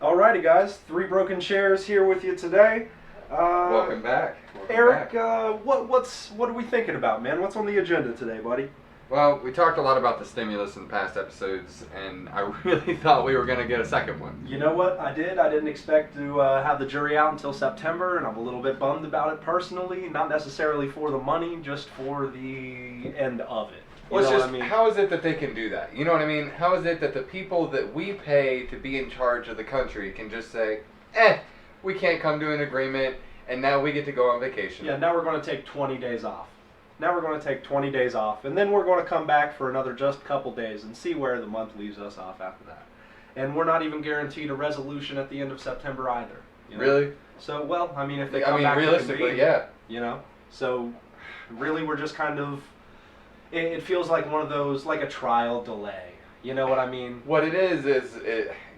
Alrighty, guys. Three broken chairs here with you today. Welcome back. Eric. What are we thinking about, man? What's on the agenda today, buddy? Well, we talked a lot about the stimulus in past episodes, and I really thought we were going to get a second one. You know what? I didn't expect to have the jury out until September, and I'm a little bit bummed about it personally. Not necessarily for the money, just for the end of it. Well, it's just, how is it that they can do that? You know what I mean? How is it that the people that we pay to be in charge of the country can just say, we can't come to an agreement, and now we get to go on vacation? Yeah, now we're going to take 20 days off. Now we're going to take 20 days off, and then we're going to come back for another just couple days and see where the month leaves us off after that. And we're not even guaranteed a resolution at the end of September either. You know? Really? So, well, I mean, if they come back realistically, yeah. You know? So, really, we're just kind of... It feels like one of those, like a trial delay. You know what I mean? What it is,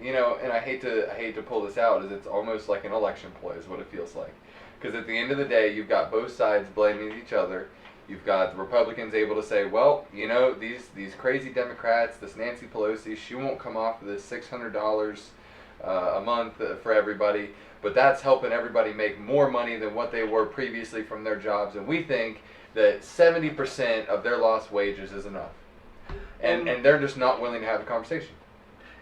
you know, and I hate to pull this out, is it's almost like an election ploy is what it feels like. Because at the end of the day, you've got both sides blaming each other. You've got the Republicans able to say, well, you know, these crazy Democrats, this Nancy Pelosi, she won't come off of this $600 a month for everybody, but that's helping everybody make more money than what they were previously from their jobs, and we think that 70% of their lost wages is enough. And they're just not willing to have a conversation.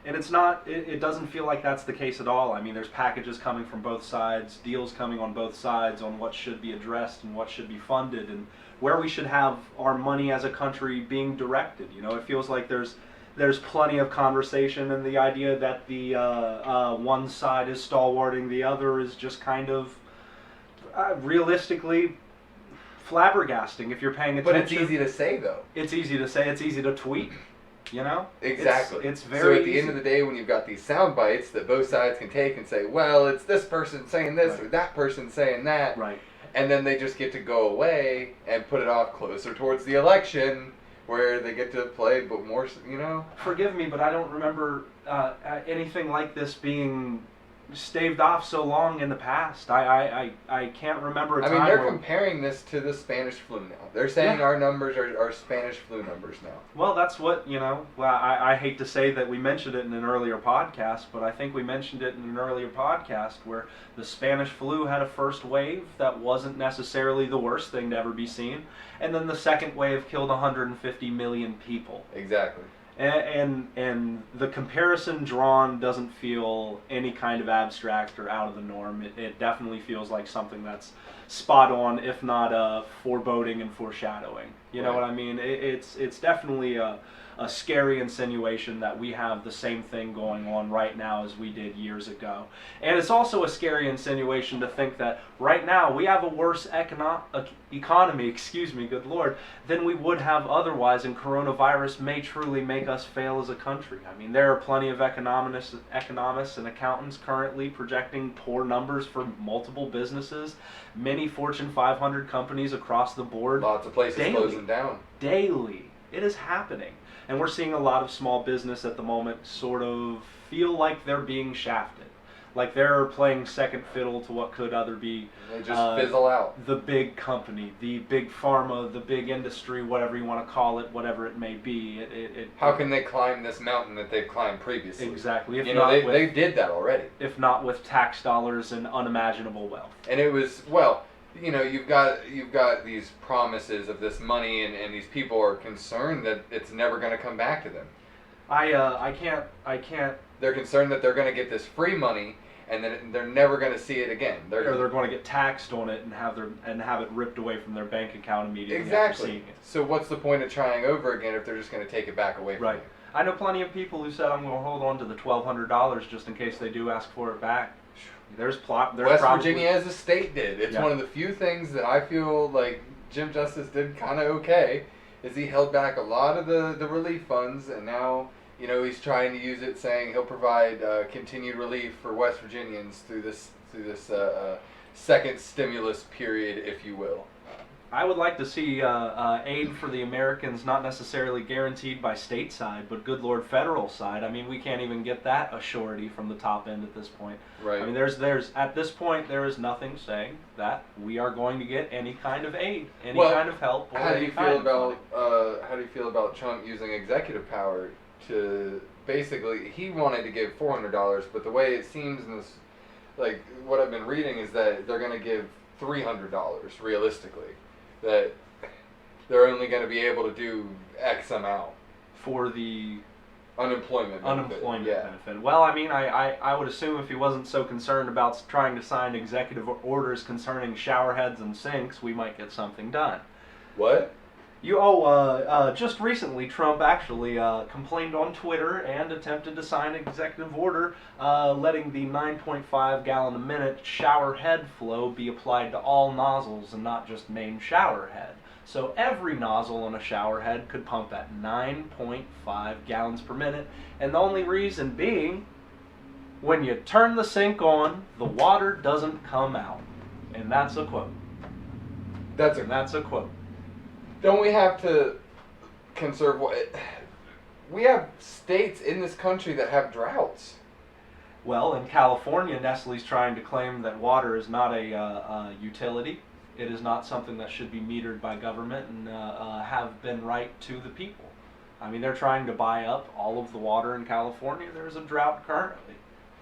And it's not, it doesn't feel like that's the case at all. I mean, there's packages coming from both sides, deals coming on both sides on what should be addressed and what should be funded and where we should have our money as a country being directed. You know, it feels like there's plenty of conversation, and the idea that the one side is stalwarting the other is just kind of realistically flabbergasting if you're paying attention. But it's easy to say, though. It's easy to say. It's easy to tweet. You know? Exactly. It's very So at the end of the day, when you've got these sound bites that both sides can take and say, well, it's this person saying this or that person saying that. Right. And then they just get to go away and put it off closer towards the election where they get to play, but more, you know? Forgive me, but I don't remember anything like this being staved off so long in the past. I can't remember a time. I mean, they're comparing this to the Spanish flu now. They're saying our numbers are Spanish flu numbers now. Well, that's what, you know, well, I hate to say that we mentioned it in an earlier podcast, but I think we mentioned it in an earlier podcast where the Spanish flu had a first wave that wasn't necessarily the worst thing to ever be seen, and then the second wave killed 150 million people. Exactly. And the comparison drawn doesn't feel any kind of abstract or out of the norm. It definitely feels like something that's spot on, if not foreboding and foreshadowing. You know what I mean? It's definitely a scary insinuation that we have the same thing going on right now as we did years ago. And it's also a scary insinuation to think that right now we have a worse economy, good Lord, than we would have otherwise, and coronavirus may truly make us fail as a country. I mean, there are plenty of economists and accountants currently projecting poor numbers for multiple businesses, many Fortune 500 companies across the board. Lots of places closing down. Daily. It is happening. And we're seeing a lot of small business at the moment sort of feel like they're being shafted. Like they're playing second fiddle to what could other be. They just fizzle out. The big company, the big pharma, the big industry, whatever you want to call it, whatever it may be. How can they climb this mountain that they've climbed previously? Exactly. They did that already. If not with tax dollars and unimaginable wealth. And it was, well, you know, you've got these promises of this money, and these people are concerned that it's never going to come back to them. I can't. They're concerned that they're going to get this free money, and then they're never going to see it again. They're going to get taxed on it and have it ripped away from their bank account immediately. Exactly. After seeing it. So what's the point of trying over again if they're just going to take it back away from you? Right. I know plenty of people who said I'm going to hold on to the $1,200 just in case they do ask for it back. West Virginia as a state did. It's one of the few things that I feel like Jim Justice did kind of okay, is he held back a lot of the relief funds, and now, you know, he's trying to use it, saying he'll provide continued relief for West Virginians through this second stimulus period, if you will. I would like to see aid for the Americans, not necessarily guaranteed by state side, but good Lord, federal side. I mean, we can't even get that a surety from the top end at this point. Right. I mean, there's at this point there is nothing saying that we are going to get any kind of aid, any kind of help. Or how do you feel about Trump using executive power to basically he wanted to give $400, but the way it seems in this, like what I've been reading is that they're going to give $300 realistically. That they're only going to be able to do X amount for the unemployment benefit. Well, I mean, I would assume if he wasn't so concerned about trying to sign executive orders concerning shower heads and sinks, we might get something done. What? Just recently, Trump actually complained on Twitter and attempted to sign an executive order letting the 9.5 gallon a minute shower head flow be applied to all nozzles and not just main shower head. So every nozzle on a shower head could pump at 9.5 gallons per minute, and the only reason being, when you turn the sink on, the water doesn't come out. And that's a quote. That's a quote. Don't we have to conserve what? We have states in this country that have droughts. Well, in California, Nestle's trying to claim that water is not a utility. It is not something that should be metered by government and have been right to the people. I mean, they're trying to buy up all of the water in California. There's a drought currently.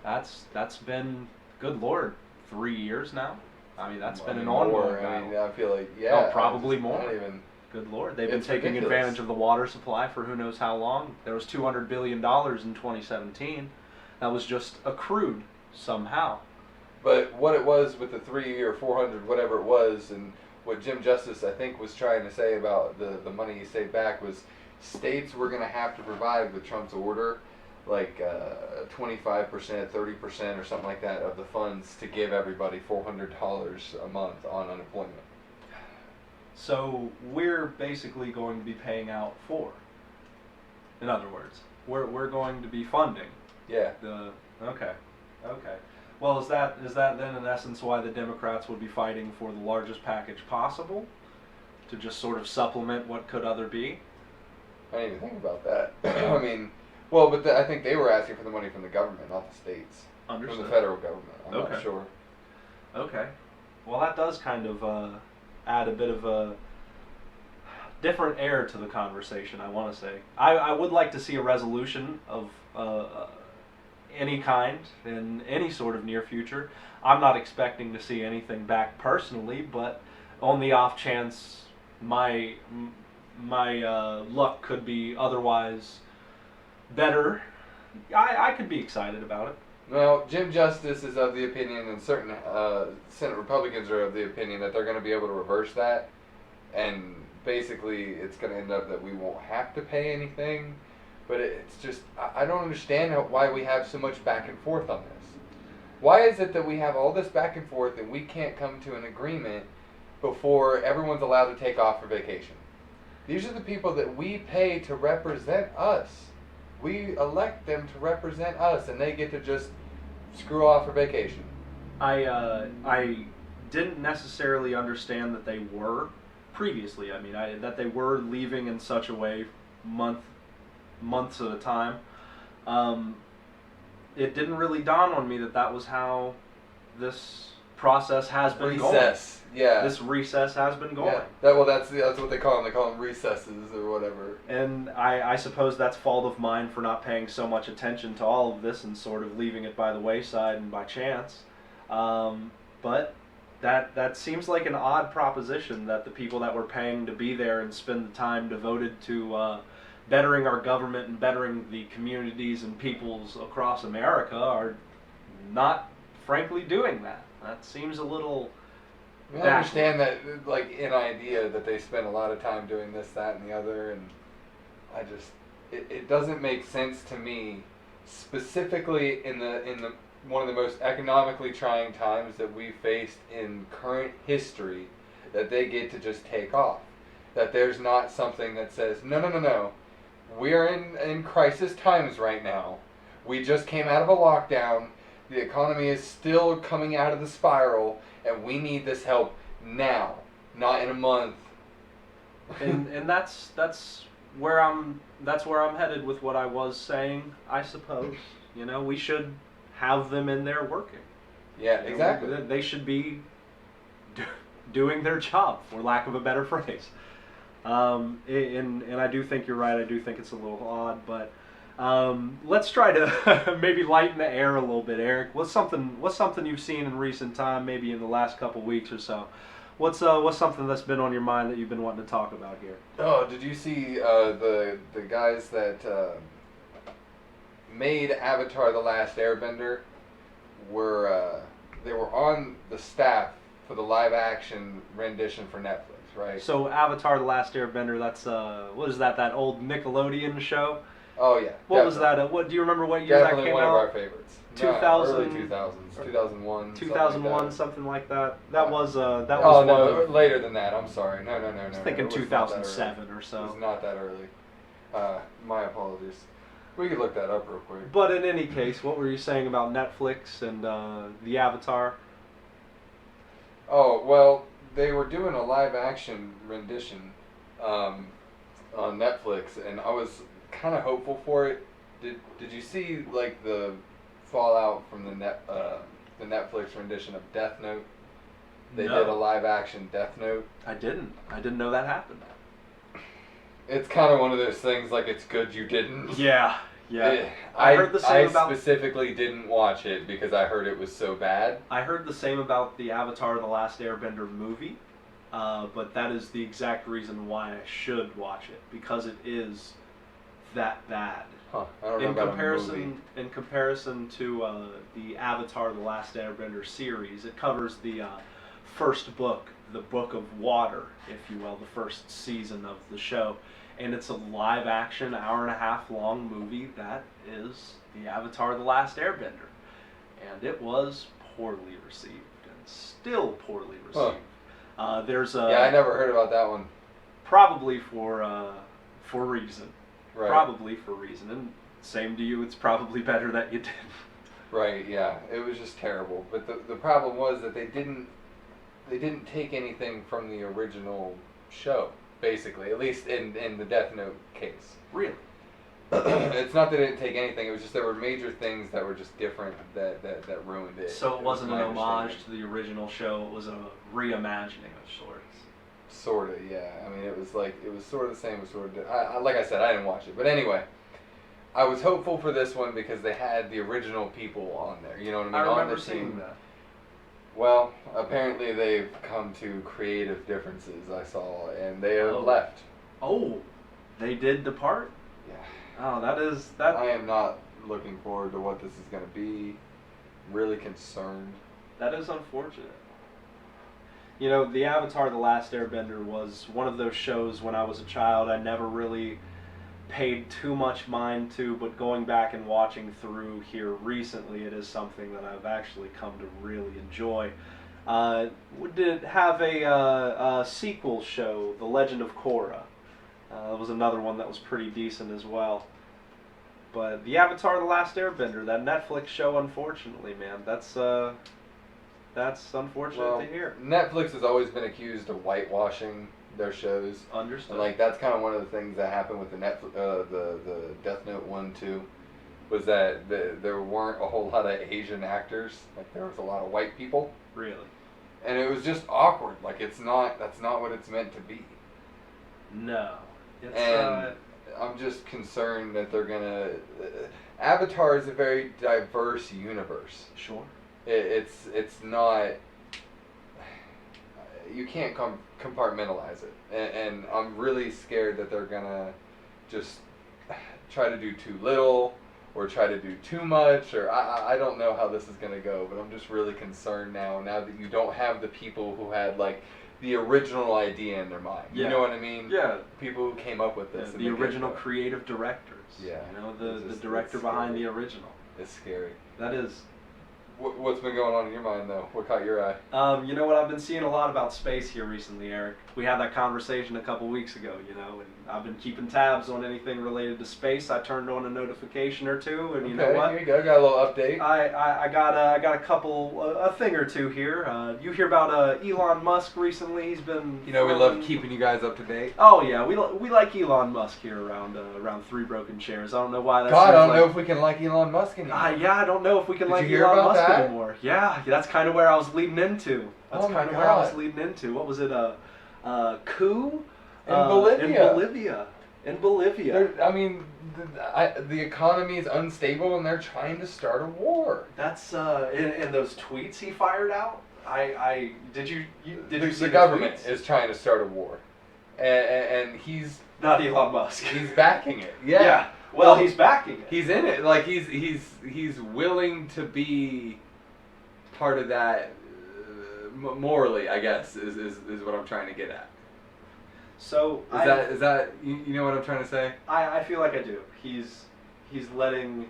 That's been, good Lord, 3 years now. I mean, that's been an ongoing battle. I mean, I feel like, yeah. Oh, probably more. Not even, good Lord. They've been it's taking ridiculous. advantage of the water supply for who knows how long. There was $200 billion in 2017. That was just accrued somehow. But what it was with the 3 or 400, whatever it was, and what Jim Justice, I think, was trying to say about the money he saved back was states were going to have to provide with Trump's order like 25%, 30% or something like that of the funds to give everybody $400 a month on unemployment. So we're basically going to be paying out for. In other words, we're going to be funding. Yeah. Okay. Well, is that then in essence why the Democrats would be fighting for the largest package possible, to just sort of supplement what could other be? I didn't even think about that. I mean, well, but I think they were asking for the money from the government, not the states. Understood. From the federal government. I'm not sure. Okay. Well, that does kind of add a bit of a different air to the conversation, I want to say. I would like to see a resolution of any kind in any sort of near future. I'm not expecting to see anything back personally, but on the off chance my luck could be otherwise better, I could be excited about it. Well, Jim Justice is of the opinion, and certain Senate Republicans are of the opinion that they're going to be able to reverse that, and basically it's going to end up that we won't have to pay anything. But it's just, I don't understand why we have so much back and forth on this. Why is it that we have all this back and forth and we can't come to an agreement before everyone's allowed to take off for vacation? These are the people that we pay to represent us. We elect them to represent us, and they get to just screw off for vacation. I didn't necessarily understand that they were previously. I mean, that they were leaving in such a way months at a time. It didn't really dawn on me that was how this process has been going. Recess, yeah. This recess has been going. Yeah. That's what they call them. They call them recesses or whatever. And I suppose that's fault of mine for not paying so much attention to all of this and sort of leaving it by the wayside and by chance. But that seems like an odd proposition that the people that were paying to be there and spend the time devoted to bettering our government and bettering the communities and peoples across America are not, frankly, doing that. That seems a little I understand that, like, in idea that they spend a lot of time doing this, that, and the other, and I just, it doesn't make sense to me, specifically in the one of the most economically trying times that we faced in current history, that they get to just take off. That there's not something that says, no, we're in crisis times right now. We just came out of a lockdown. The economy is still coming out of the spiral, and we need this help now, not in a month. and that's where I'm headed with what I was saying, I suppose. You know, we should have them in there working. Yeah, exactly. They should be doing their job, for lack of a better phrase. And I do think you're right. I do think it's a little odd, but Let's try to maybe lighten the air a little bit, Eric. What's something you've seen in recent time, maybe in the last couple weeks or so? What's something that's been on your mind that you've been wanting to talk about here? Oh, did you see the guys that made Avatar: The Last Airbender were they were on the staff for the live action rendition for Netflix, right? So Avatar: The Last Airbender. That's what is that? That old Nickelodeon show? Oh yeah. What was that? What do you remember? What year that Definitely came one out? of our favorites. 2000, early 2000s, 2001. 2001, something like that. That was that was. Oh one no, of, later than that. I'm sorry. No. I was thinking It was not that 2007 or early. It so. was not that early. My apologies. We could look that up real quick. But in any case, what were you saying about Netflix and the Avatar? Oh well, they were doing a live action rendition on Netflix, and I was kind of hopeful for it. Did you see like the fallout from the Netflix rendition of Death Note? They No. did a live action Death Note. I didn't know that happened. It's kind of one of those things like it's good you didn't. Yeah. I heard the same about. specifically didn't watch it because I heard it was so bad. I heard the same about the Avatar: The Last Airbender movie, but that is the exact reason why I should watch it, because it is that bad. Huh. I don't know about a movie. In comparison to the Avatar: The Last Airbender series, it covers the first book, the Book of Water, if you will, the first season of the show. And it's a live action, hour-and-a-half long movie that is the Avatar: The Last Airbender. And it was poorly received, and still poorly received. There's a... Yeah, I never heard about that one. Probably for reason. Right. Probably for reason. And same to you, it's probably better that you didn't. Right, yeah. It was just terrible. But the problem was that they didn't take anything from the original show, basically. At least in the Death Note case. Really? It's not that they didn't take anything, it was just there were major things that were just different that ruined it. So it wasn't an my homage understanding. to the original show, it was a reimagining of sorts. Sorta, yeah. I mean, it was sort of the same, but sort of. Like I said, I didn't watch it, but anyway, I was hopeful for this one because they had the original people on there. You know what I mean? I remember on the seeing team. that. Well, apparently they've come to creative differences. I saw, and they have left. Oh, they did depart? Yeah. Oh, that. I am not looking forward to what this is going to be. Really concerned. That is unfortunate. You know, the Avatar: The Last Airbender was one of those shows when I was a child I never really paid too much mind to, but going back and watching through here recently, it is something that I've actually come to really enjoy. Did it have a sequel show, The Legend of Korra? That was another one that was pretty decent as well. But the Avatar: The Last Airbender, that Netflix show, unfortunately, man, that's unfortunate to hear. Netflix has always been accused of whitewashing their shows. Understood. And like that's kind of one of the things that happened with the the Death Note 1 2 was that there weren't a whole lot of Asian actors. Like there was a lot of white people. Really? And it was just awkward. Like that's not what it's meant to be. No. It's, I'm just concerned that they're gonna. Avatar is a very diverse universe. Sure. It's not. You can't compartmentalize it, and I'm really scared that they're gonna just try to do too little or try to do too much, or I don't know how this is gonna go, but I'm just really concerned now that you don't have the people who had like the original idea in their mind. Yeah. You know what I mean? Yeah. People who came up with this. The original creative directors. Yeah. You know, the director behind the original. It's scary. That is. What's been going on in your mind, though? What caught your eye? You know what? I've been seeing a lot about space here recently, Eric. We had that conversation a couple weeks ago, you know, and I've been keeping tabs on anything related to space. I turned on a notification or two, and you know what? Here you go. Got a little update. I got a couple, a thing or two here. You hear about Elon Musk recently? He's been. You know, we love keeping you guys up to date. Oh yeah, we like Elon Musk here around Three Broken Chairs. I don't know why. God, I don't know if we can like Elon Musk anymore. Yeah, I don't know if we can like hear Elon about Musk that? anymore. Yeah, that's kind of where I was leading into. That's Oh my kind of where I was God. leading into. What was it? Coup In Bolivia. In Bolivia. In Bolivia. I mean, the economy is unstable, and they're trying to start a war. That's in those tweets he fired out. Did you see The government tweets? is trying to start a war, and he's Not Elon Musk. he's backing it. Yeah. Yeah. Well, he's backing it. He's in it. Like he's willing to be part of that morally, I guess, is what I'm trying to get at. So Is that you know what I'm trying to say? I feel like I do. He's letting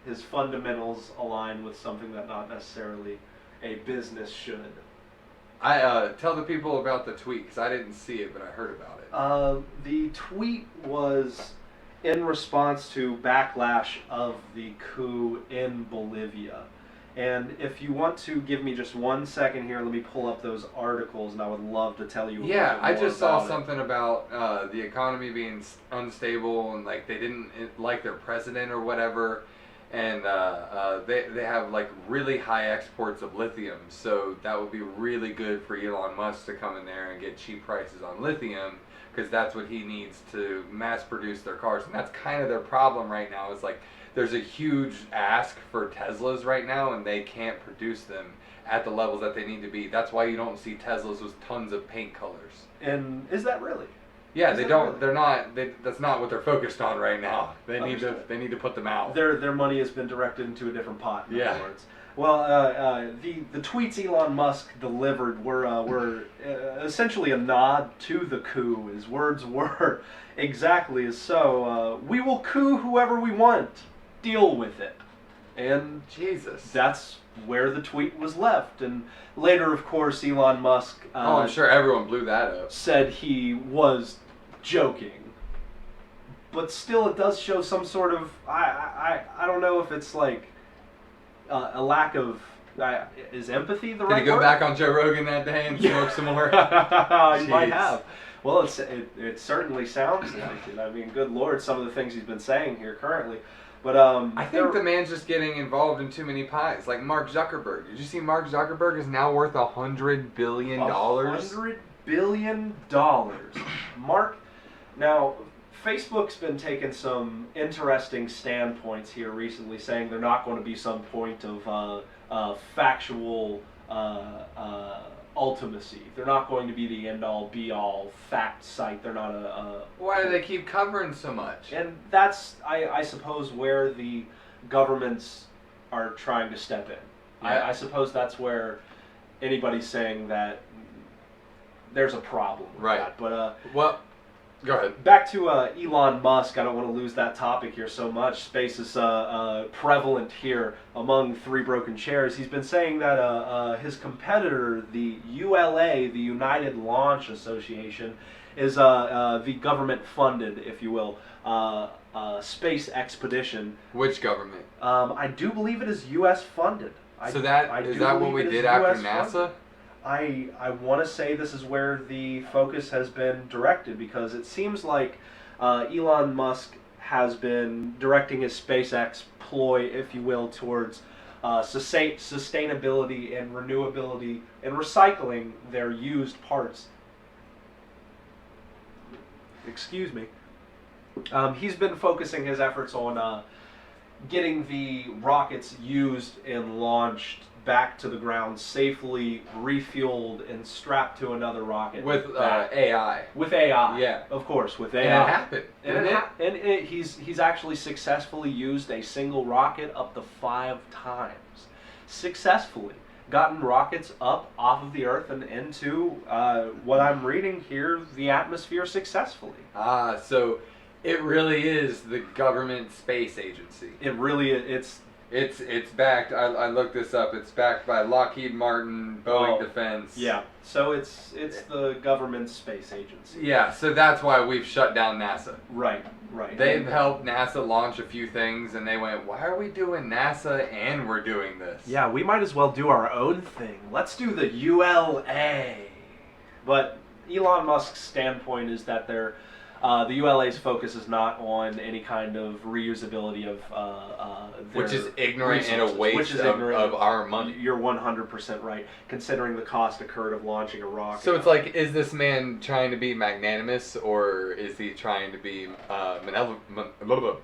his fundamentals align with something that not necessarily a business should. I tell the people about the tweet because I didn't see it, but I heard about it. The tweet was in response to backlash of the coup in Bolivia. And if you want to give me just 1 second here, let me pull up those articles, and I would love to tell you. Yeah, I just saw about something about the economy being unstable and like they didn't like their president or whatever, and they have like really high exports of lithium, so that would be really good for Elon Musk to come in there and get cheap prices on lithium because that's what he needs to mass produce their cars, and that's kind of their problem right now. Is like there's a huge ask for Teslas right now, and they can't produce them at the levels that they need to be. That's why you don't see Teslas with tons of paint colors. And is that really? Yeah, Is they that don't. really? They're not. That's not what they're focused on right now. They need to. Understood. They need to put them out. Their money has been directed into a different pot. In Yeah. other words. Well, the tweets Elon Musk delivered were essentially a nod to the coup. His words were exactly as so. We will coup whoever we want. Deal with it. And Jesus. that's where the tweet was left. And later, of course, Elon Musk I'm sure everyone blew that up. said he was joking. But still, it does show some sort of I don't know if it's like a lack of is empathy the Did right he go word? back on Joe Rogan that day and smoke some more? He might Jeez. have. Well, it certainly sounds like it. I mean, good Lord, some of the things he's been saying here currently. But I think the man's just getting involved in too many pies. Like Mark Zuckerberg. Did you see Mark Zuckerberg is now worth $100 billion? $100 billion. Mark, now, Facebook's been taking some interesting standpoints here recently, saying they're not going to be some point of factual ultimacy. They're not going to be the end-all, be-all fact site. They're not a Why do they keep covering so much? And that's, I suppose, where the governments are trying to step in. Yeah. I suppose that's where anybody's saying that there's a problem with Right. that. But Well, go ahead. back to Elon Musk. I don't want to lose that topic here so much. Space is prevalent here among Three Broken Chairs. He's been saying that his competitor, the ULA, the United Launch Association, is the government-funded, if you will, space expedition. Which government? I do believe it is U.S. funded. Is that what we did after NASA? I want to say this is where the focus has been directed, because it seems like Elon Musk has been directing his SpaceX ploy, if you will, towards sustainability and renewability and recycling their used parts. Excuse me. He's been focusing his efforts on getting the rockets used and launched back to the ground safely, refueled, and strapped to another rocket. With back. AI. With AI. Yeah. Of course, with And AI. it happened. And he's actually successfully used a single rocket up to 5 times. Successfully. Gotten rockets up off of the Earth and into, what I'm reading here, the atmosphere successfully. So it really is the government space agency. It really, it's backed. I looked this up. It's backed by Lockheed Martin, Boeing Defense. Yeah. So it's the government space agency. Yeah. So that's why we've shut down NASA. Right. They've helped NASA launch a few things, and they went, "Why are we doing NASA and we're doing this?" Yeah, we might as well do our own thing. Let's do the ULA. But Elon Musk's standpoint is that they're The ULA's focus is not on any kind of reusability of their Which is ignorant and a resources, waste which is of ignorant our money. You're 100% right, considering the cost occurred of launching a rocket. So it's like, is this man trying to be magnanimous, or is he trying to be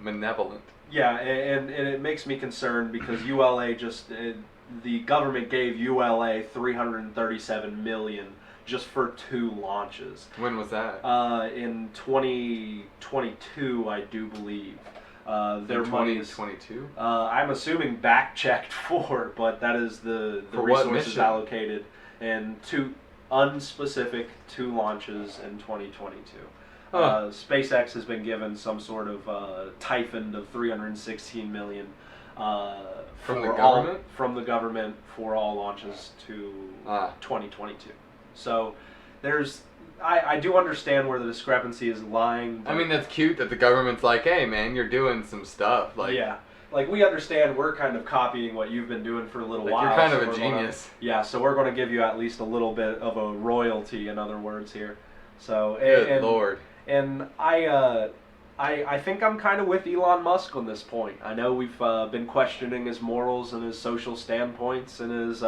benevolent? Yeah, and it makes me concerned because ULA the government gave ULA $337 million just for 2 launches. When was that? In 2022, I do believe. Their money is 2022. I'm assuming back-checked for, but that is the For what resources mission? allocated, and 2 unspecific 2 launches in 2022. Huh. SpaceX has been given some sort of stipend of $316 million From the government? From the government for all launches to 2022. So I do understand where the discrepancy is lying. I mean, that's cute that the government's like, hey man, you're doing some stuff. Like, yeah. Like, we understand we're kind of copying what you've been doing for a little while. You're kind of a we're genius. So we're going to give you at least a little bit of a royalty, in other words, here. So, Good Lord. And I think I'm kind of with Elon Musk on this point. I know we've been questioning his morals and his social standpoints and his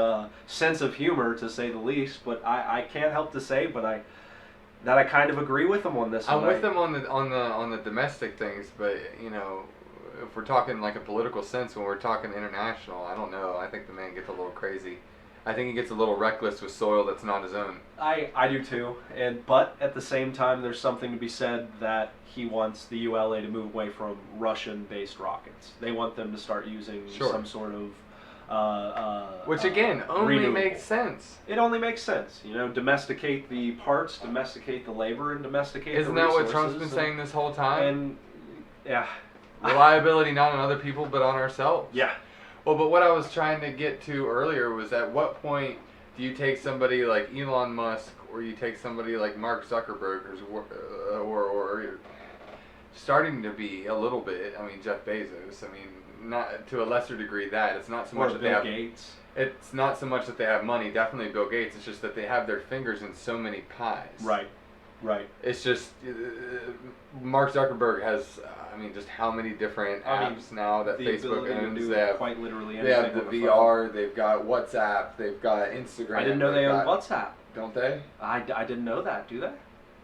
sense of humor, to say the least. But I can't help to say, I kind of agree with him on this. I'm with him on the domestic things, but you know, if we're talking like a political sense, when we're talking international, I don't know. I think the man gets a little crazy. I think he gets a little reckless with soil that's not his own. I do too, but at the same time, there's something to be said that he wants the ULA to move away from Russian-based rockets. They want them to start using some sort of which again only renewable. makes sense. It only makes sense, domesticate the parts, domesticate the labor, and domesticate Isn't the resources. that what Trump's been saying this whole time? And yeah, reliability not on other people but on ourselves. Yeah. Well, but what I was trying to get to earlier was, at what point do you take somebody like Elon Musk, or you take somebody like Mark Zuckerberg, or starting to be a little bit, I mean, Jeff Bezos, I mean, not to a lesser degree that, it's not so much that they have... Gates. It's not so much that they have money, definitely Bill Gates, it's just that they have their fingers in so many pies. Right. It's just, Mark Zuckerberg has, I mean, just how many different apps now that Facebook owns. They have quite literally They anything. have the VR, they've got WhatsApp, they've got Instagram. I didn't know they owned WhatsApp. Don't they? I didn't know that, do they?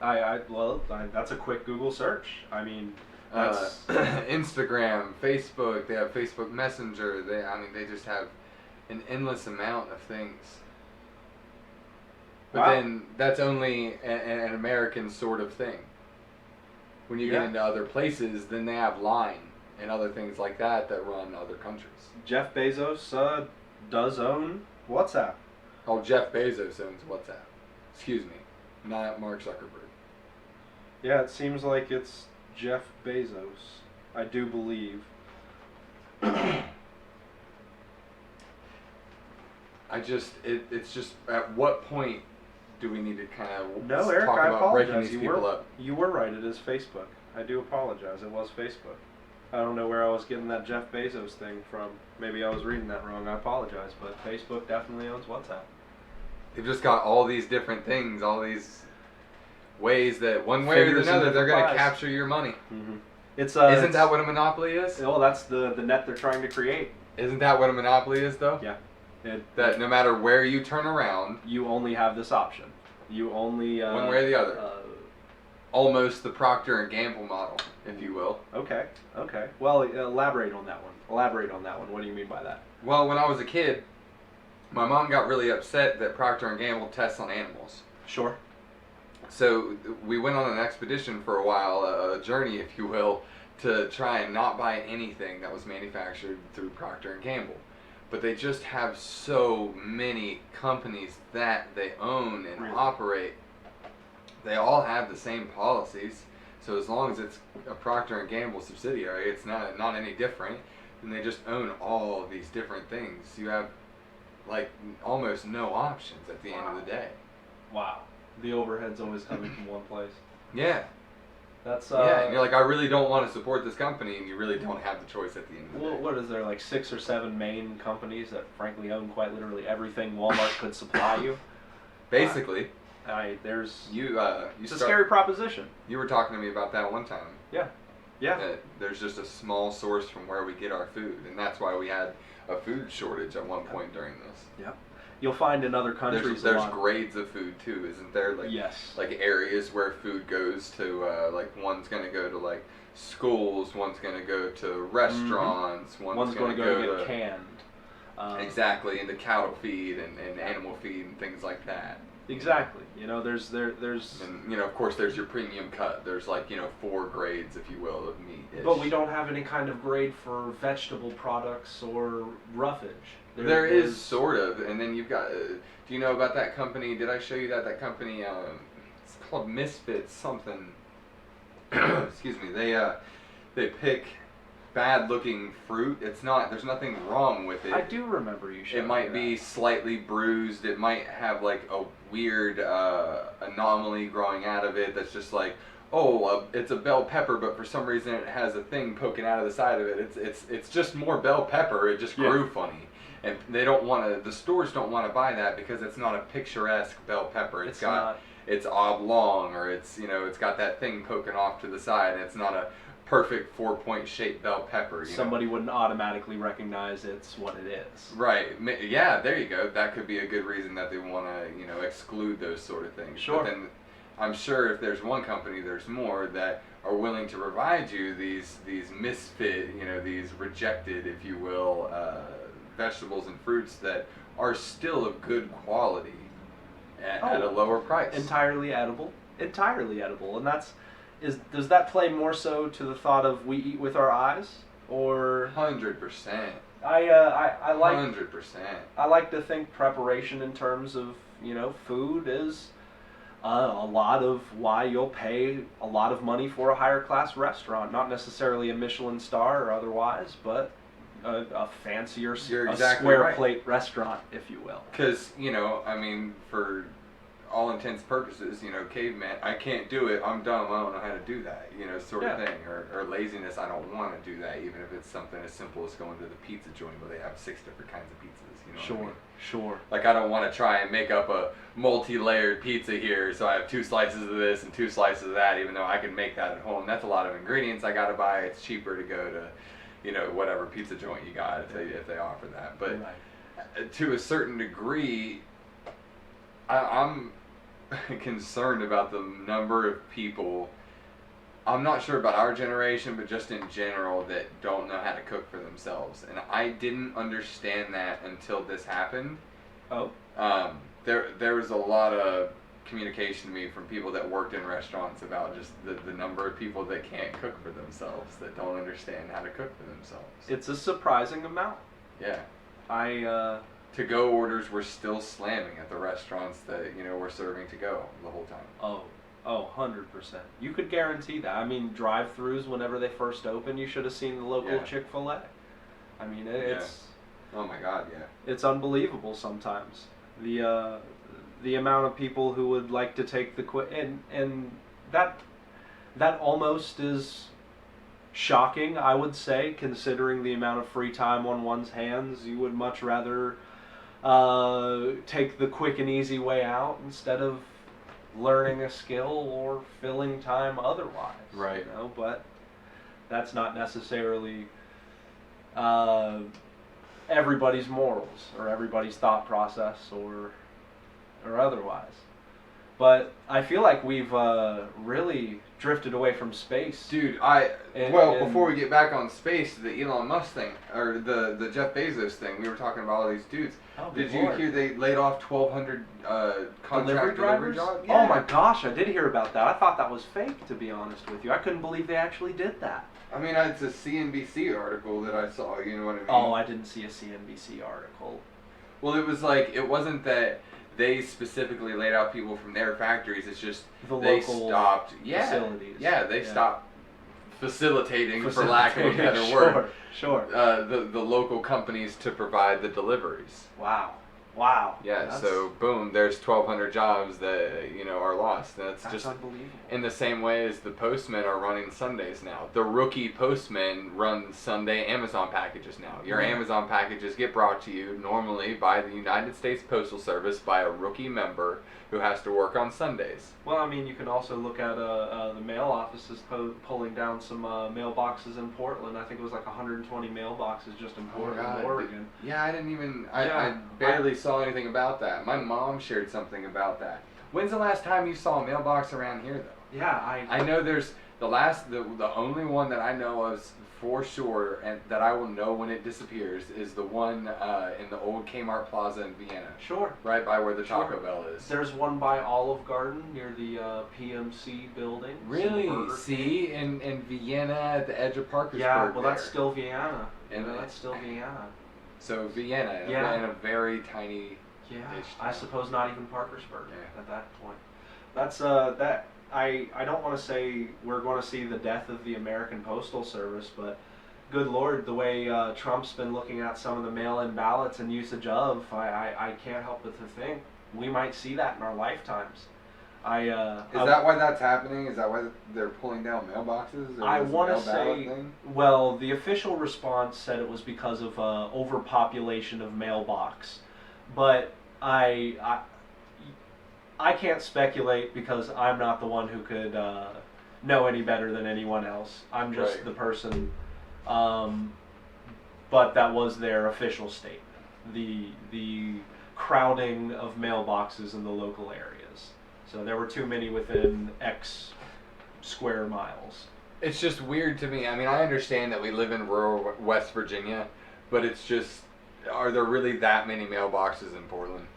That's a quick Google search. I mean, that's... Instagram, Facebook, they have Facebook Messenger, they just have an endless amount of things. But then that's only an American sort of thing. When you get into other places, then they have Line and other things like that run other countries. Jeff Bezos does own WhatsApp. Oh, Jeff Bezos owns WhatsApp. Excuse me, not Mark Zuckerberg. Yeah, it seems like it's Jeff Bezos. I do believe. It's just, at what point do we need to kind of Eric, talk I about breaking apologize. these people up? You were right, it is Facebook. I do apologize, it was Facebook. I don't know where I was getting that Jeff Bezos thing from. Maybe I was reading that wrong, I apologize, but Facebook definitely owns WhatsApp. They've just got all these different things, all these ways that one way or another they're going to capture your money. Mm-hmm. Isn't that what a monopoly is? Well, that's the net they're trying to create. Isn't that what a monopoly is, though? Yeah. That no matter where you turn around, you only have this option. You only one way or the other. Almost the Procter and Gamble model, if you will. Okay. Well, elaborate on that one. What do you mean by that? Well, when I was a kid, my mom got really upset that Procter and Gamble tests on animals. Sure. So we went on an expedition for a while, a journey, if you will, to try and not buy anything that was manufactured through Procter and Gamble. But they just have so many companies that they own and operate. They all have the same policies. So as long as it's a Procter and Gamble subsidiary, it's not any different. And they just own all of these different things. You have like almost no options at the end of the day. Wow. The overhead's always coming from one place. Yeah. That's and you're like, I really don't want to support this company, and you really don't have the choice at the end of the day. What is there, like 6 or 7 main companies that frankly own quite literally everything Walmart could supply you? Basically. There's You it's a scary proposition. You were talking to me about that one time. Yeah. Yeah. That there's just a small source from where we get our food, and that's why we had a food shortage at one point during this. Yeah. You'll find in other countries There's grades of food too, isn't there? Like, yes. Like areas where food goes to, like one's gonna go to like schools, one's gonna go to restaurants, one's gonna go to get canned. Exactly, into cattle feed and animal feed and things like that. Exactly. You know, there's and you know, of course, there's your premium cut. There's like, you know, 4 grades, if you will, of meat. But we don't have any kind of grade for vegetable products or roughage. There is sort of, and then you've got. Do you know about that company? Did I show you that company? It's called Misfits something. Excuse me. They pick bad-looking fruit. It's not. There's nothing wrong with it. I do remember you showing me. It might be slightly bruised. It might have like a weird anomaly growing out of it. That's just like, it's a bell pepper, but for some reason it has a thing poking out of the side of it. It's just more bell pepper. It just grew funny. And they don't want to. The stores don't want to buy that because it's not a picturesque bell pepper. It's oblong, or it's got that thing poking off to the side, and it's not a perfect 4-point shaped bell pepper. Somebody wouldn't automatically recognize it's what it is. Right. Yeah. There you go. That could be a good reason that they want to exclude those sort of things. Sure. But then I'm sure if there's one company, there's more that are willing to provide you these misfit, these rejected, if you will, vegetables and fruits that are still of good quality at a lower price. Entirely edible, and does that play more so to the thought of we eat with our eyes, or 100%? I like 100%. I like to think preparation in terms of food is a lot of why you'll pay a lot of money for a higher class restaurant, not necessarily a Michelin star or otherwise, but a fancier, square plate restaurant, if you will. Because, for all intents and purposes, caveman, I can't do it, I'm dumb, I don't know how to do that, sort of thing. Or laziness, I don't want to do that, even if it's something as simple as going to the pizza joint where they have 6 different kinds of pizzas, Sure, what I mean? Sure. Like, I don't want to try and make up a multi-layered pizza here, so I have 2 slices of this and 2 slices of that, even though I can make that at home. That's a lot of ingredients I gotta buy. It's cheaper to go to whatever pizza joint you got, if they offer that. But to a certain degree, I'm concerned about the number of people, I'm not sure about our generation, but just in general, that don't know how to cook for themselves. And I didn't understand that until this happened. Oh. There was a lot of communication to me from people that worked in restaurants about just the number of people that can't cook for themselves, that don't understand how to cook for themselves. It's a surprising amount. Yeah. To-go orders were still slamming at the restaurants that, were serving to-go the whole time. Oh, 100%. You could guarantee that. I mean, drive-thrus, whenever they first opened, you should have seen the local Chick-fil-A. I mean, it's... Oh my God, yeah. It's unbelievable sometimes. The amount of people who would like to take the and that almost is shocking, I would say, considering the amount of free time on one's hands. You would much rather take the quick and easy way out instead of learning a skill or filling time otherwise. Right. But that's not necessarily everybody's morals or everybody's thought process or otherwise. But I feel like we've really drifted away from space. Dude, before we get back on space, the Elon Musk thing, or the Jeff Bezos thing, we were talking about all these dudes. Did you hear they laid off 1,200 contract delivery jobs? Yeah. Oh my gosh, I did hear about that. I thought that was fake, to be honest with you. I couldn't believe they actually did that. I mean, it's a CNBC article that I saw, you know what I mean? Oh, I didn't see a CNBC article. Well, it was like, it wasn't that they specifically laid out people from their factories. It's just they stopped facilities. Yeah, they stopped facilitating, for lack of a better word. Sure. The local companies to provide the deliveries. Wow. Wow. Yeah, so boom, there's 1,200 jobs that are lost. That's just unbelievable. in the same way as the postmen are running Sundays now. The rookie postman runs Sunday Amazon packages now. Your Amazon packages get brought to you normally by the United States Postal Service by a rookie member who has to work on Sundays. Well, I mean, you can also look at the mail offices pulling down some mailboxes in Portland. I think it was like 120 mailboxes just in Portland, Oregon. Yeah, I didn't even. I barely saw anything about that. My mom shared something about that. When's the last time you saw a mailbox around here, though? Yeah, I know there's the only one that I know of for sure, and that I will know when it disappears, is the one in the old Kmart Plaza in Vienna. Sure. Right by where the Taco Bell is. There's one by Olive Garden near the PMC building. Really? See, in Vienna at the edge of Parkersburg. Yeah, well, that's still Vienna. And that's still Vienna. So Vienna, in a very tiny. Yeah, I suppose not even Parkersburg at that point. That's that. I don't want to say we're going to see the death of the American Postal Service, but good Lord, the way Trump's been looking at some of the mail-in ballots and usage of, I can't help but to think we might see that in our lifetimes. Is that why that's happening? Is that why they're pulling down mailboxes? Or I want to say, well, the official response said it was because of overpopulation of mailbox, but I can't speculate because I'm not the one who could know any better than anyone else. I'm just the person. But that was their official statement. The crowding of mailboxes in the local areas. So there were too many within X square miles. It's just weird to me. I mean, I understand that we live in rural West Virginia, but it's just, are there really that many mailboxes in Portland?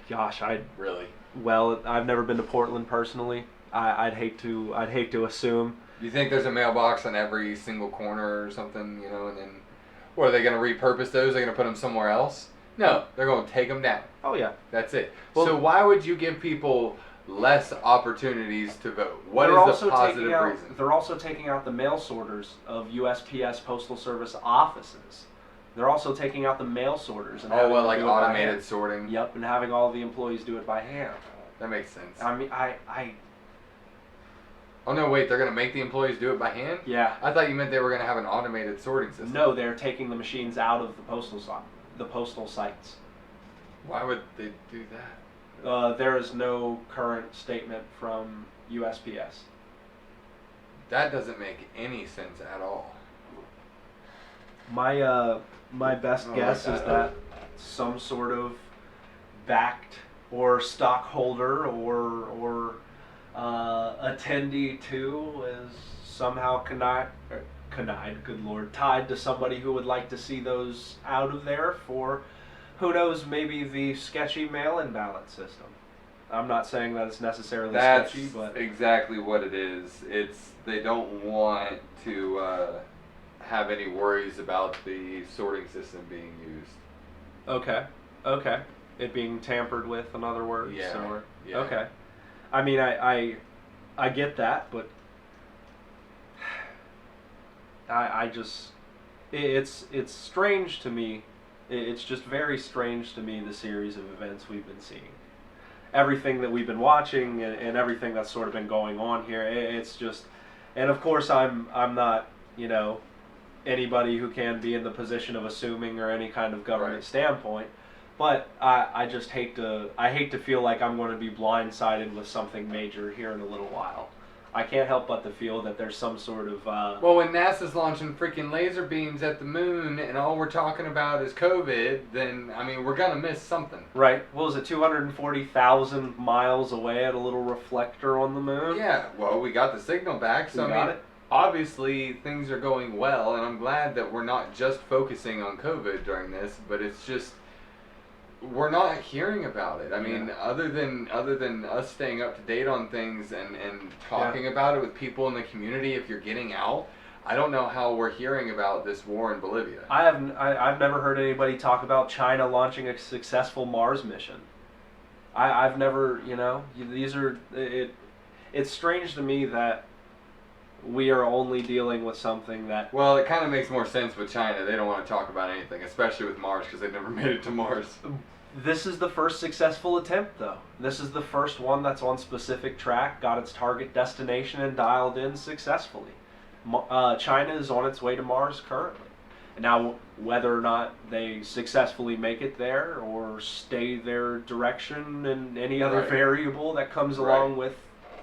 Gosh, really. Well, I've never been to Portland personally. I'd hate to assume. Do you think there's a mailbox on every single corner or something, and then, what, are they going to repurpose those? Are they going to put them somewhere else? No, they're going to take them down. Oh, yeah. That's it. Well, so why would you give people less opportunities to vote? What is the positive reason? They're also taking out the mail sorters of USPS Postal Service offices. They're also taking out the mail sorters. And like automated sorting? Yep, and having all the employees do it by hand. That makes sense. I mean, Oh, no, wait, they're going to make the employees do it by hand? Yeah. I thought you meant they were going to have an automated sorting system. No, they're taking the machines out of the postal sites. Why would they do that? There is no current statement from USPS. That doesn't make any sense at all. My best guess is that some sort of backed or stockholder or attendee to is somehow tied to somebody who would like to see those out of there for, who knows, maybe the sketchy mail-in ballot system. I'm not saying that it's necessarily sketchy, but that's exactly what it is. They don't want to have any worries about the sorting system being used. Okay. It being tampered with, in other words. Yeah. Okay. I mean, I get that, but I just, it's strange to me. It's just very strange to me, the series of events we've been seeing. Everything that we've been watching and everything that's sort of been going on here, it's just, and of course I'm not, anybody who can be in the position of assuming or any kind of government standpoint, but I just hate to feel like I'm going to be blindsided with something major here in a little while. I can't help but to feel that there's some sort of... Well, when NASA's launching freaking laser beams at the moon and all we're talking about is COVID, then, I mean, we're going to miss something. Right. What was it, 240,000 miles away at a little reflector on the moon? Yeah, well, we got the signal back, so I mean, obviously things are going well, and I'm glad that we're not just focusing on COVID during this, but it's just... we're not hearing about it. I mean, other than us staying up to date on things and talking about it with people in the community, if you're getting out, I don't know how we're hearing about this war in Bolivia. I've never heard anybody talk about China launching a successful Mars mission. I've never, it's strange to me that we are only dealing with something that... Well, it kind of makes more sense with China. They don't want to talk about anything, especially with Mars, because they've never made it to Mars. This is the first successful attempt, though. This is the first one that's on specific track, got its target destination, and dialed in successfully. China is on its way to Mars currently. And now, whether or not they successfully make it there or stay their direction and any other Right. variable that comes along with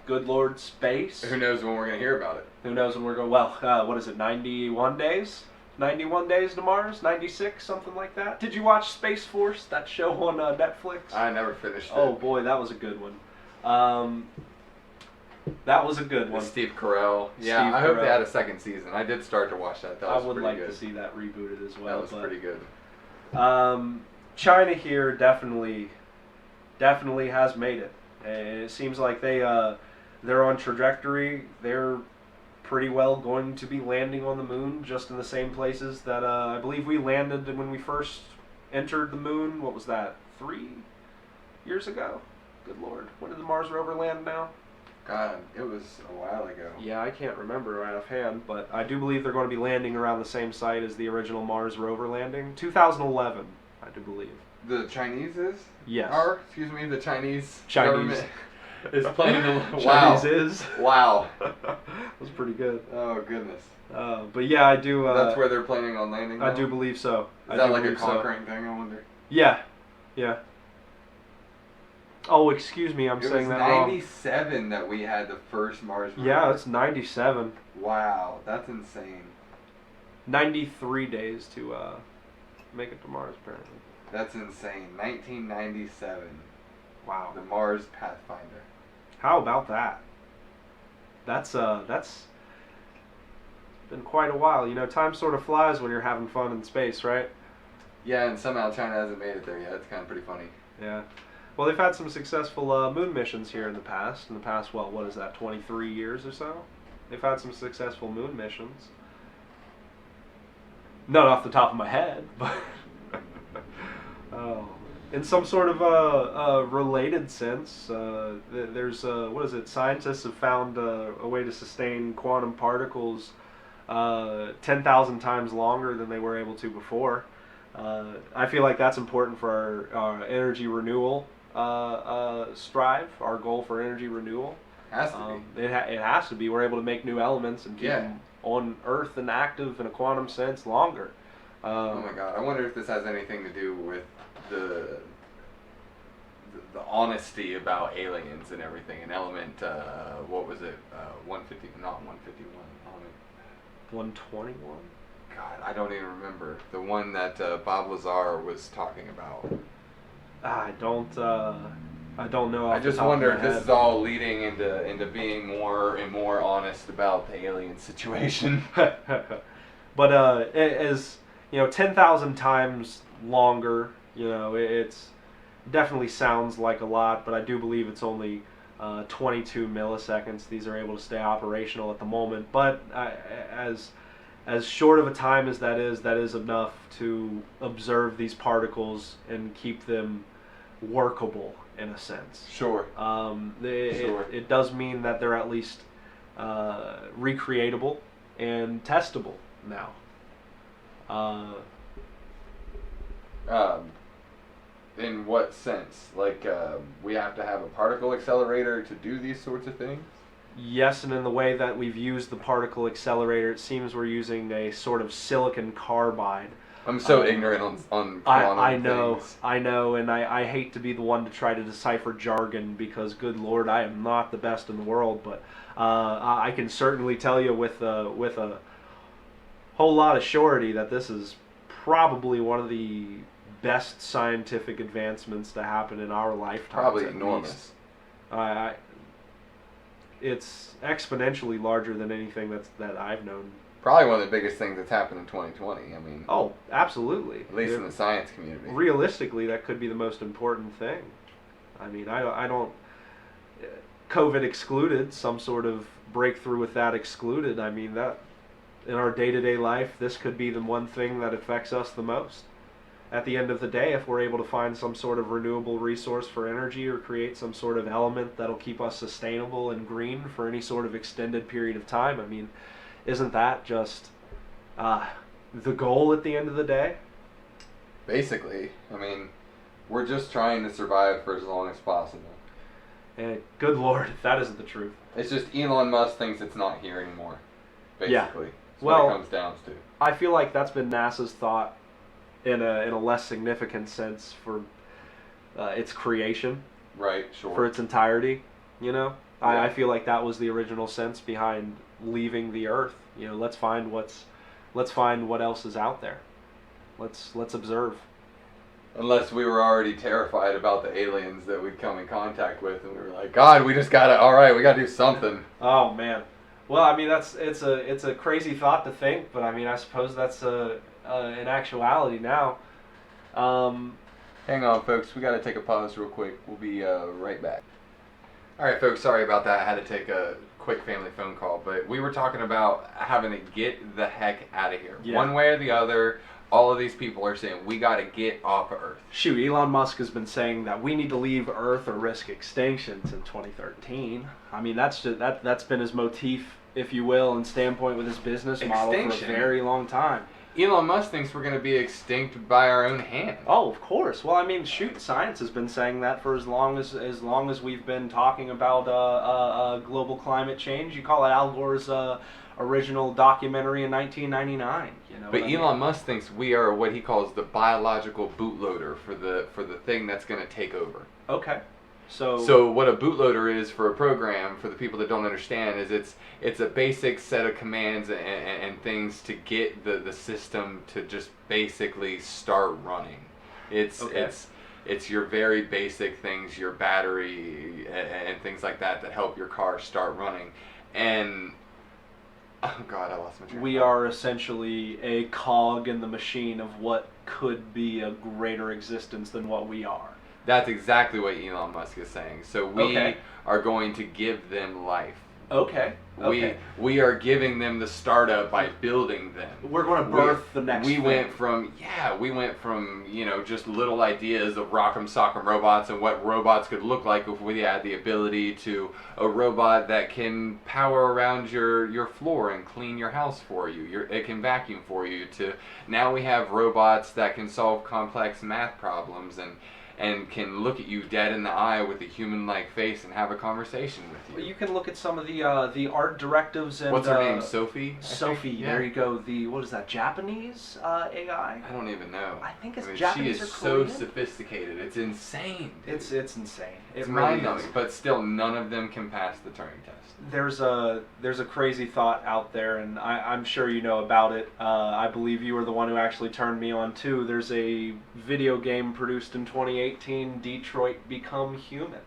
good Lord space. Who knows when we're going to hear about it? Who knows when we're going, well, what is it, 91 days? 91 days to Mars? 96? Something like that? Did you watch Space Force, that show on Netflix? I never finished it. Oh boy, that was a good one. That was a good one. Steve Carell. Yeah, Steve I hope they Carell. had a second season. I did start to watch that. That I was would pretty like good. to see that rebooted as well. That was pretty good. China here definitely has made it. It seems like they're on trajectory. They're pretty well going to be landing on the moon, just in the same places that I believe we landed when we first entered the moon. What was that? 3 years ago? Good Lord. When did the Mars rover land now? God, it was a while ago. Yeah, I can't remember right offhand, but I do believe they're going to be landing around the same site as the original Mars rover landing. 2011, I do believe. The Chinese is? Yes. The Chinese Chinese. government is planning to... Chinese is. Wow. That was pretty good. Oh, goodness. But yeah, I do... That's where they're planning on landing I now? do believe so. Is that like a conquering thing, I wonder? Yeah. Yeah. Oh, excuse me, I'm saying that wrong. It was 97 that we had the first Mars rover. Yeah, it's 97. Wow, that's insane. 93 days to make it to Mars, apparently. That's insane. 1997. Wow. The Mars Pathfinder. How about that? That's been quite a while. You know, time sort of flies when you're having fun in space, right? Yeah, and somehow China hasn't made it there yet. It's kind of pretty funny. Yeah. Well, they've had some successful moon missions here in the past. In the past, well, what is that, 23 years or so? They've had some successful moon missions. Not off the top of my head, but in some sort of related sense, there's, what is it, scientists have found a way to sustain quantum particles 10,000 times longer than they were able to before. I feel like that's important for our energy renewal strive, our goal for energy renewal. Has to be. It has to be. We're able to make new elements and keep them on Earth and active in a quantum sense longer. Oh my God! I wonder if this has anything to do with the honesty about aliens and everything. An element, what was it? 150? Not 151. Element 121. God, I don't even remember the one that Bob Lazar was talking about. I don't know. I just wonder if this is all leading into being more and more honest about the alien situation. But as you know, 10,000 times longer. You know, it's definitely sounds like a lot, but I do believe it's only 22 milliseconds. These are able to stay operational at the moment, but as short of a time as that is enough to observe these particles and keep them workable in a sense. Sure. Sure. It does mean that they're at least recreatable and testable now. In what sense? Like, we have to have a particle accelerator to do these sorts of things? Yes, and in the way that we've used the particle accelerator, it seems we're using a sort of silicon carbide. I'm so ignorant on quantum I know, things. I know, and I hate to be the one to try to decipher jargon because, good Lord, I am not the best in the world, but I can certainly tell you with a whole lot of surety that this is probably one of the best scientific advancements to happen in our lifetime. Probably enormous. It's exponentially larger than anything that I've known. Probably one of the biggest things that's happened in 2020. I mean, oh, absolutely. At least in the science community. Realistically, that could be the most important thing. I mean, I don't. COVID excluded, some sort of breakthrough with that excluded. I mean, that in our day-to-day life, this could be the one thing that affects us the most. At the end of the day, if we're able to find some sort of renewable resource for energy or create some sort of element that'll keep us sustainable and green for any sort of extended period of time, I mean, isn't that just the goal at the end of the day? Basically, I mean, We're just trying to survive for as long as possible. And good Lord, if that isn't the truth. It's just Elon Musk thinks it's not here anymore. Yeah. Basically, that's Well, what it comes down to. I feel like that's been NASA's thought in a less significant sense for its creation, Right, sure. for its entirety. You know, Yeah. I feel like that was the original sense behind leaving the Earth. You know, let's find what else is out there. Let's observe. Unless we were already terrified about the aliens that we'd come in contact with, and we were like, God, we just gotta, all right, we gotta do something. Oh man. Well, I mean it's a crazy thought to think, but I mean I suppose that's an actuality now. Hang on, folks, we gotta take a pause real quick. We'll be right back. All right, folks, sorry about that. I had to take a quick family phone call, but we were talking about having to get the heck out of here. Yeah. One way or the other, all of these people are saying we got to get off of Earth. Shoot, Elon Musk has been saying that we need to leave Earth or risk extinction since 2013. I mean, that's been his motif, if you will, and standpoint with his business model for a Extinction? very long time. Elon Musk thinks we're going to be extinct by our own hand. Oh, of course. Well, I mean, shoot, science has been saying that for as long as we've been talking about global climate change. You call it Al Gore's original documentary in 1999. You know. But what I mean? Elon Musk thinks we are what he calls the biological bootloader for the thing that's going to take over. Okay. So what a bootloader is for a program, for the people that don't understand, is it's a basic set of commands and things to get the system to just basically start running. It's your very basic things, your battery and things like that help your car start running. And oh God, I lost my train of we thought. are essentially a cog in the machine of what could be a greater existence than what we are. That's exactly what Elon Musk is saying. So we Okay. are going to give them life. Okay. We are giving them the startup by building them. We're going to birth the next We thing. went from just little ideas of rock'em sock'em robots and what robots could look like if we had the ability to a robot that can power around your floor and clean your house for you. It can vacuum for you. To now we have robots that can solve complex math problems and can look at you dead in the eye with a human-like face and have a conversation with you. Well, you can look at some of the art directives and What's her name? Sophie? I think? Sophie. Yeah. There you go. What is that? Japanese AI? I don't even know. I think it's mean, Japanese she or is Korean. so sophisticated. It's insane. Dude. It's insane. It's really mind-numbing, is. but still, none of them can pass the Turing test. There's a crazy thought out there, and I'm sure you know about it. I believe you were the one who actually turned me on to. There's a video game produced in 2018, Detroit Become Human.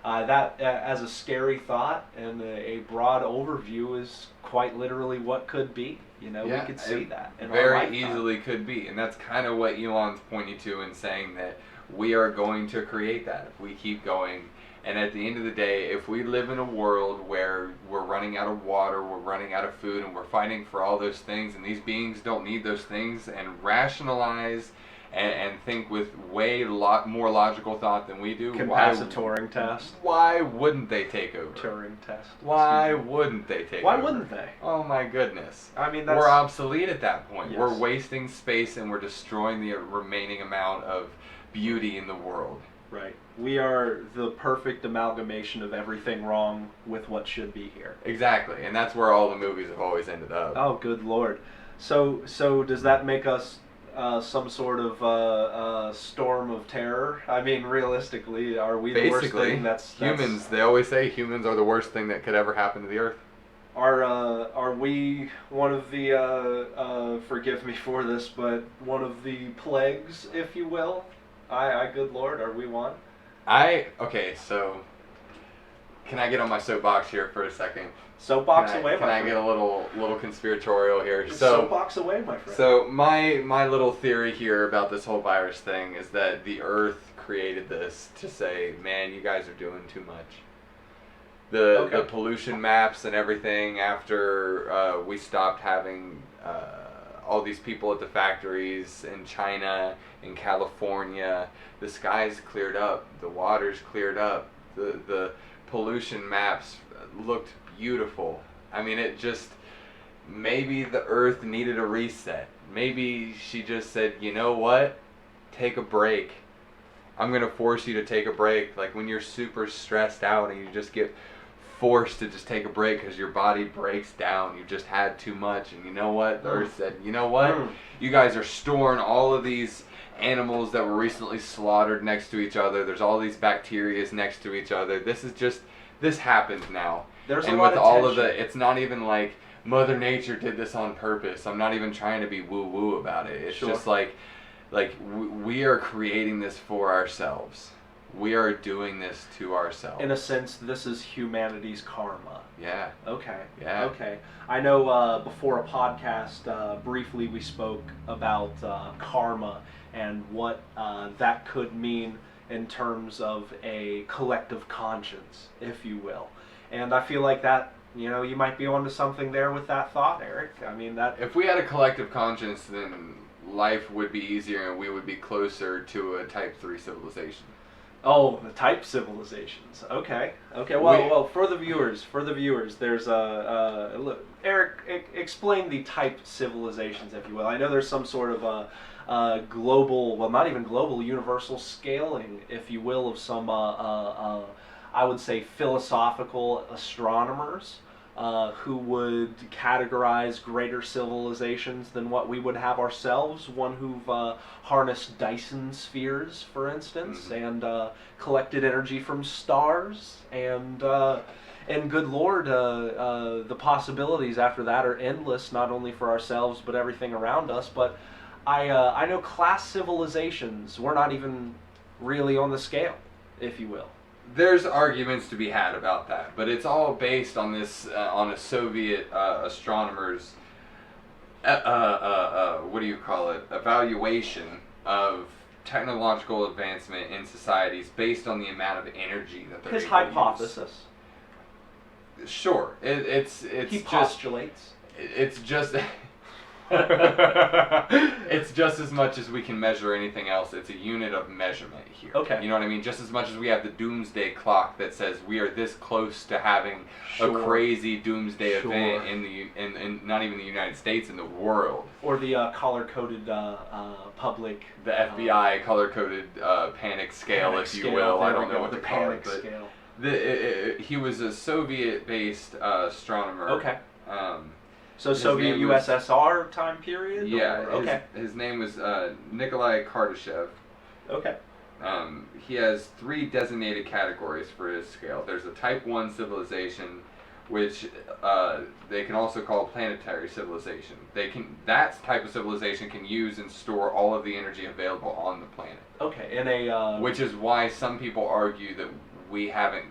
That, as a scary thought and a broad overview, is quite literally what could be. You know, Yeah, we could see that in our very lifetime. easily could be, and that's kind of what Elon's pointing to in saying that we are going to create that if we keep going. And at the end of the day, if we live in a world where we're running out of water, we're running out of food, and we're fighting for all those things, and these beings don't need those things, and rationalize and think with more logical thought than we do, Can pass a Turing test. why wouldn't they take over? Turing test. Why wouldn't they take Why over? wouldn't they? Oh my goodness. I mean, that's We're obsolete at that point. Yes. We're wasting space and we're destroying the remaining amount of beauty in the world. right. We are the perfect amalgamation of everything wrong with what should be here. Exactly, and that's where all the movies have always ended up. Oh, good Lord. So does that make us some sort of storm of terror? I mean, realistically, are we the worst Basically, thing that's humans, they always say humans are the worst thing that could ever happen to the earth. Are we one of the forgive me for this, but one of the plagues, if you will? Good Lord, are we one? Okay, so can I get on my soapbox here for a second? Soapbox away, my Can I friend. get a little conspiratorial here? Soapbox away, my friend. So my little theory here about this whole virus thing is that the Earth created this to say, man, you guys are doing too much. The pollution maps and everything after we stopped having all these people at the factories in China, in California, the skies cleared up, the waters cleared up, the pollution maps looked beautiful. I mean, it just, maybe the Earth needed a reset. Maybe she just said, you know what, take a break I'm gonna force you to take a break. Like when you're super stressed out and you just get forced to just take a break because your body breaks down. You just had too much, and you know what? The Earth said, you know what? You guys are storing all of these animals that were recently slaughtered next to each other. There's all these bacteria next to each other. This happened now. There's and a lot with of all tension. of the, it's not even like Mother Nature did this on purpose. I'm not even trying to be woo-woo about it. It's Sure. just like we are creating this for ourselves. We are doing this to ourselves. In a sense, this is humanity's karma. Yeah. Okay. Yeah. Okay. I know before a podcast, briefly we spoke about karma and what that could mean in terms of a collective conscience, if you will. And I feel like that, you might be onto something there with that thought, Eric. I mean, that... If we had a collective conscience, then life would be easier and we would be closer to a Type 3 civilization. Oh, the type civilizations. Okay. Well, for the viewers, there's look, Eric, explain the type civilizations, if you will. I know there's some sort of a global, well, not even global, universal scaling, if you will, of some I would say philosophical astronomers who would categorize greater civilizations than what we would have ourselves. One who've harnessed Dyson spheres, for instance, and collected energy from stars, and good Lord, the possibilities after that are endless, not only for ourselves but everything around us. But I know class civilizations, we're not even really on the scale, if you will. There's arguments to be had about that, but it's all based on this on a Soviet astronomer's what do you call it? Evaluation of technological advancement in societies based on the amount of energy that they're His able to hypothesis. use. Sure, it's He just postulates. it's just. It's just as much as we can measure anything else. It's a unit of measurement here. Okay. You know what I mean? Just as much as we have the doomsday clock that says we are this close to having Sure. a crazy doomsday Sure. event in not even the United States, in the world. Or the color-coded public... The FBI color-coded panic scale, panic if you scale, will. I there don't we know go, what the to call panic it. scale. But he was a Soviet-based astronomer. Okay. So His Soviet name was- USSR time period? Yeah. Or, okay. His name was Nikolai Kardashev. Okay. He has 3 designated categories for his scale. There's a Type 1 civilization, which they can also call planetary civilization. That type of civilization can use and store all of the energy available on the planet. Okay. In a... which is why some people argue that we haven't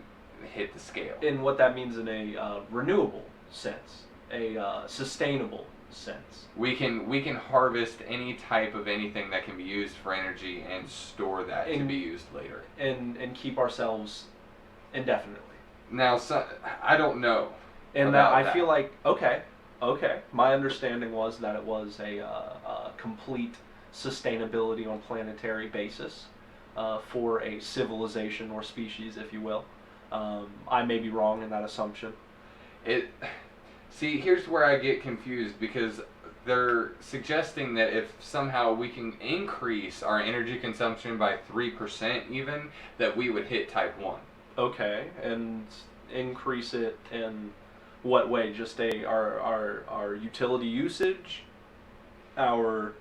hit the scale. in what that means in a renewable sense. A sustainable sense. We can harvest any type of anything that can be used for energy and store that to be used later. And keep ourselves indefinitely. Now, I don't know. And about I feel like, okay. My understanding was that it was a complete sustainability on planetary basis for a civilization or species, if you will. I may be wrong in that assumption. See, here's where I get confused, because they're suggesting that if somehow we can increase our energy consumption by 3% even, that we would hit Type 1. Okay, and increase it in what way? Just our utility usage, our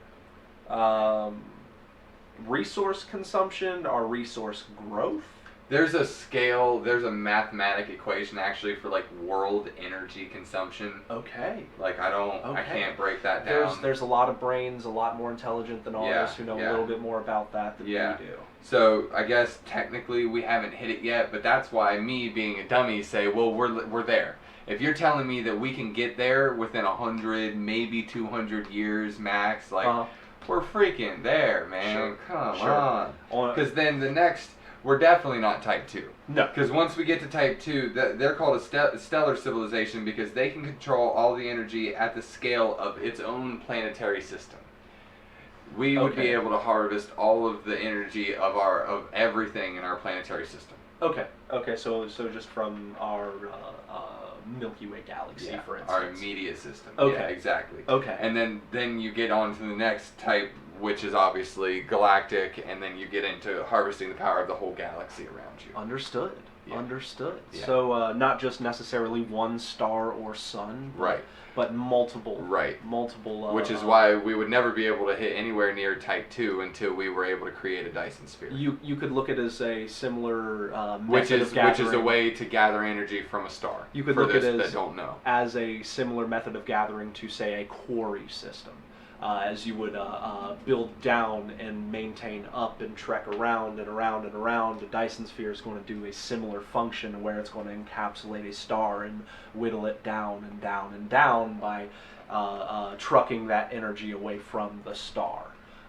resource consumption, our resource growth? There's a scale, there's a mathematic equation actually for like world energy consumption. Okay. Like I can't break that down. There's a lot of brains, a lot more intelligent than all of us who know a little bit more about that than we do. So I guess technically we haven't hit it yet, but that's why me being a dummy say, well, we're there. If you're telling me that we can get there within 100, maybe 200 years max, like we're freaking there, man. Sure. Come Sure. on. Because then the next, we're definitely not Type 2. No. Because once we get to Type 2, they're called a stellar civilization because they can control all the energy at the scale of its own planetary system. We would be able to harvest all of the energy of everything in our planetary system. Okay. So just from our Milky Way galaxy, for instance. Our immediate system. Okay. Yeah, exactly. Okay. And then you get on to the next type which is obviously galactic, and then you get into harvesting the power of the whole galaxy around you. Understood. Yeah. Understood. Yeah. So not just necessarily one star or sun, Right. but multiple. Right. Multiple. Which is why we would never be able to hit anywhere near Type 2 until we were able to create a Dyson sphere. You could look at it as a similar which method is of gathering. which is a way to gather energy from a star. You could for look at those it that don't know. as a similar method of gathering to, say, a quarry system. As you would build down and maintain up and trek around and around and around, the Dyson sphere is going to do a similar function where it's going to encapsulate a star and whittle it down and down and down by trucking that energy away from the star.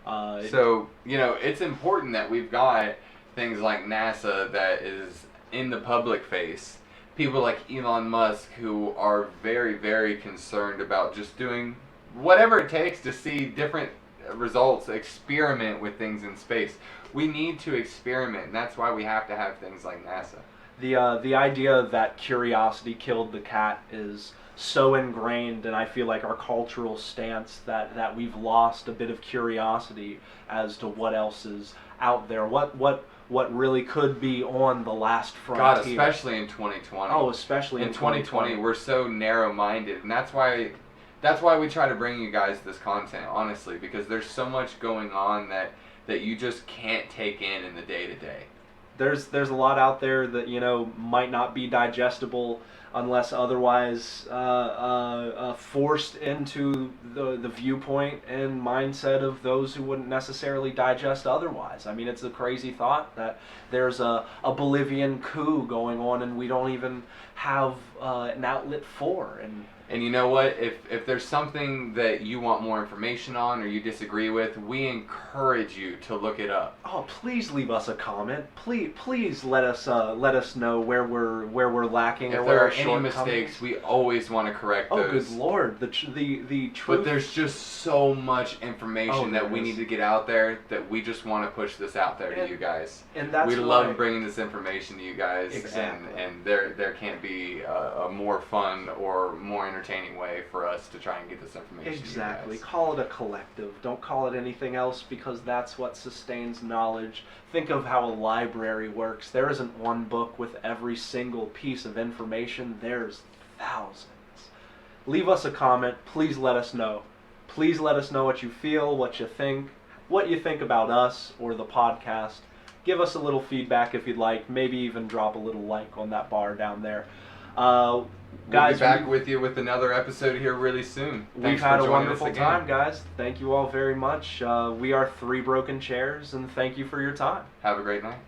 So, it's important that we've got things like NASA that is in the public face. People like Elon Musk who are very, very concerned about just doing whatever it takes to see different results, experiment with things in space. We need to experiment, and that's why we have to have things like NASA. The idea that curiosity killed the cat is so ingrained, and I feel like our cultural stance that we've lost a bit of curiosity as to what else is out there, what really could be on the last frontier. God, especially in 2020. Oh, especially in 2020, we're so narrow-minded, and that's why we try to bring you guys this content, honestly, because there's so much going on that you just can't take in the day-to-day. There's a lot out there that might not be digestible unless otherwise forced into the viewpoint and mindset of those who wouldn't necessarily digest otherwise. I mean, it's a crazy thought that there's a Bolivian coup going on and we don't even have an outlet for. And you know what? If there's something that you want more information on or you disagree with, we encourage you to look it up. Oh, please leave us a comment. Please let us know where we're lacking or If where there our are any shortcomings. mistakes, we always want to correct Oh, those. good Lord! The truth. But there's just so much information that we there need is. to get out there that we just want to push this out there to And- you guys. And that's We why, love bringing this information to you guys, Exactly. and there can't be a more fun or more entertaining way for us to try and get this information Exactly. to you guys. Call it a collective. Don't call it anything else because that's what sustains knowledge. Think of how a library works. There isn't one book with every single piece of information. There's thousands. Leave us a comment. Please let us know. Please let us know what you feel, what you think about us or the podcast. Give us a little feedback if you'd like. Maybe even drop a little like on that bar down there. Guys, we'll be back with you with another episode here really soon. We've Thanks had for a joining wonderful us again. time, guys. Thank you all very much. We are 3 Broken Chairs, and thank you for your time. Have a great night.